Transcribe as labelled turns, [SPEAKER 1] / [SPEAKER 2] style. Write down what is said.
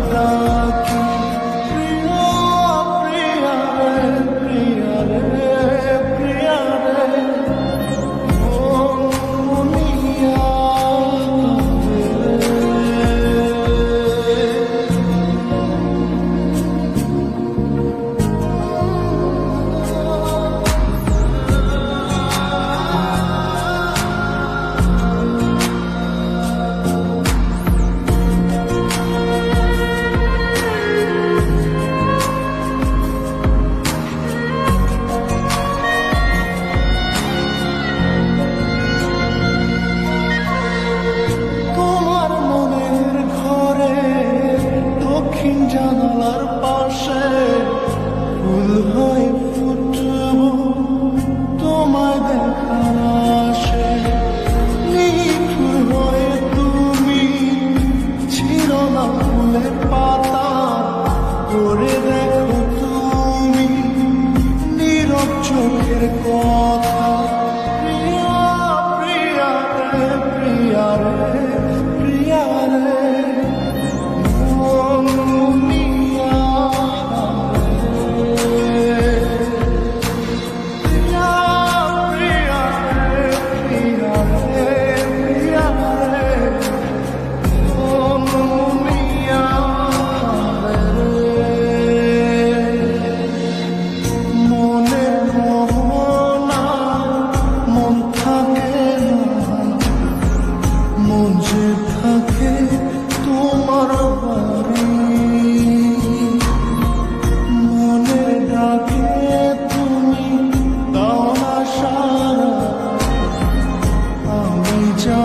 [SPEAKER 1] ডাকি প্রিয়া প্রিয়া রে প্রিয়া রে প্রিয়া রে মন মুনিয়া দক্ষিণ জানালার পাশে ফুল হয়ে ফুটব তোমায় দেখার আশে নিঠুর হয়ে তুমি ছিল না ফুলের পাতা করে দেখো তুমি নীরব চোখের কথা প্রিয়া প্রিয়া রে প্রিয়া রে প্রিয়া রে থাকে তোমার বাড়ি মনে ডাকে তুমি দাও না সারা আমি যা